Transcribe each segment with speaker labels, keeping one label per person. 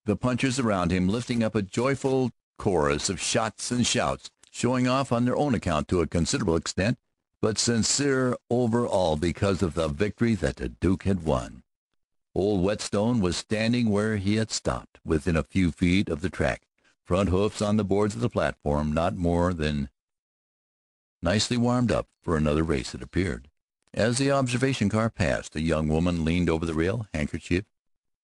Speaker 1: the punchers around him lifting up a joyful chorus of shots and shouts, showing off on their own account to a considerable extent, but sincere over all because of the victory that the Duke had won. Old Whetstone was standing where he had stopped, within a few feet of the track, front hoofs on the boards of the platform, not more than nicely warmed up for another race, it appeared. As the observation car passed, a young woman leaned over the rail, handkerchief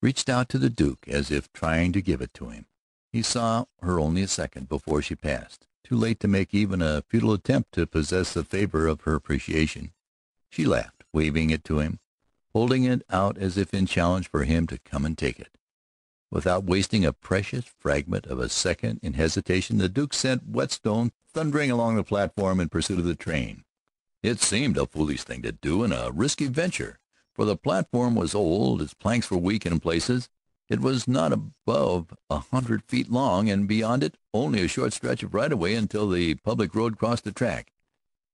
Speaker 1: reached out to the Duke as if trying to give it to him. He saw her only a second before she passed, too late to make even a futile attempt to possess the favor of her appreciation. She laughed, waving it to him, holding it out as if in challenge for him to come and take it. Without wasting a precious fragment of a second in hesitation, the Duke sent Whetstone thundering along the platform in pursuit of the train. It seemed a foolish thing to do and a risky venture, for the platform was old, its planks were weak in places. It was not above 100 feet long, and beyond it only a short stretch of right-of-way until the public road crossed the track,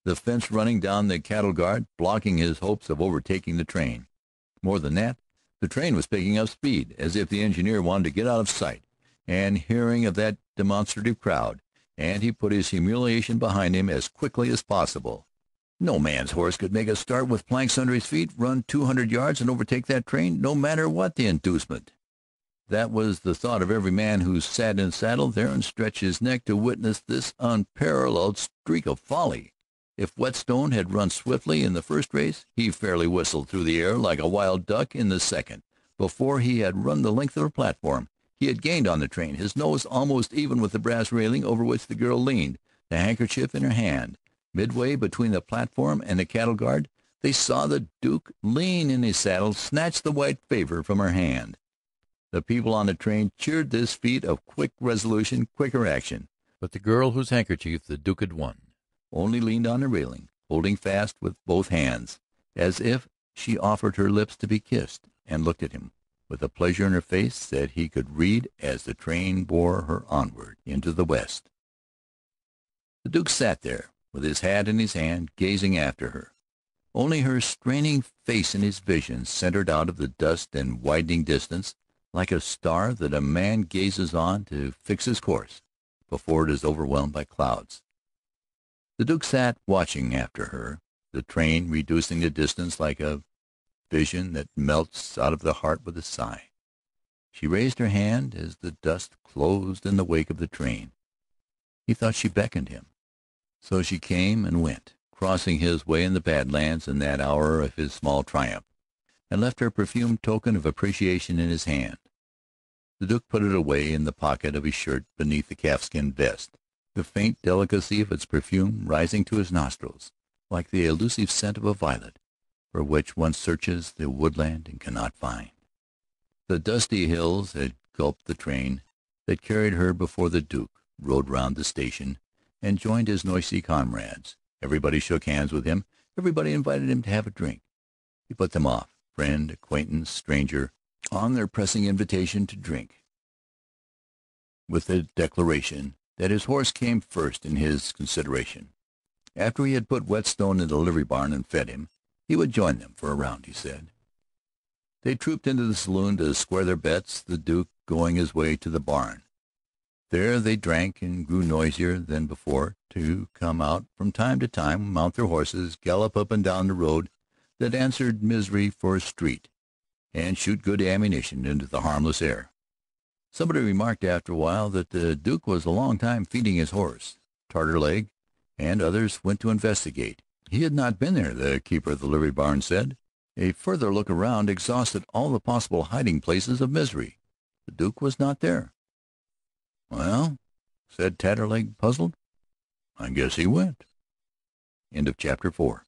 Speaker 1: the fence running down the cattle guard, blocking his hopes of overtaking the train. More than that, the train was picking up speed, as if the engineer wanted to get out of sight and hearing of that demonstrative crowd, and he put his humiliation behind him as quickly as possible. No man's horse could make a start with planks under his feet, run 200 yards, and overtake that train, no matter what the inducement. That was the thought of every man who sat in saddle there and stretched his neck to witness this unparalleled streak of folly. If Whetstone had run swiftly in the first race, he fairly whistled through the air like a wild duck in the second. Before he had run the length of the platform, he had gained on the train, his nose almost even with the brass railing over which the girl leaned, the handkerchief in her hand. Midway between the platform and the cattle guard, they saw the Duke lean in his saddle, snatch the white favor from her hand. The people on the train cheered this feat of quick resolution, quicker action, but the girl whose handkerchief the Duke had won only leaned on the railing, holding fast with both hands, as if she offered her lips to be kissed, and looked at him with a pleasure in her face that he could read as the train bore her onward into the west. The Duke sat there, with his hat in his hand, gazing after her. Only her straining face in his vision, centered out of the dust and widening distance, like a star that a man gazes on to fix his course before it is overwhelmed by clouds. The Duke sat watching after her, the train reducing the distance like a vision that melts out of the heart with a sigh. She raised her hand as the dust closed in the wake of the train. He thought she beckoned him. So she came and went, crossing his way in the Badlands in that hour of his small triumph, and left her perfumed token of appreciation in his hand. The Duke put it away in the pocket of his shirt beneath the calfskin vest, the faint delicacy of its perfume rising to his nostrils like the elusive scent of a violet for which one searches the woodland and cannot find. The dusty hills had gulped the train that carried her before the Duke rode round the station and joined his noisy comrades. Everybody shook hands with him. Everybody invited him to have a drink. He put them off, friend, acquaintance, stranger, on their pressing invitation to drink, with the declaration that his horse came first in his consideration. After he had put Whetstone in the livery barn and fed him, he would join them for a round, he said. They trooped into the saloon to square their bets, the Duke going his way to the barn. There they drank and grew noisier than before, to come out from time to time, mount their horses, gallop up and down the road that answered Misery for a street, and shoot good ammunition into the harmless air. Somebody remarked after a while that the Duke was a long time feeding his horse, Tartar-leg, and others went to investigate. He had not been there, the keeper of the livery barn said. A further look around exhausted all the possible hiding places of Misery. The Duke was not there. "Well," said Taterleg, puzzled, "I guess he went." End of chapter 4.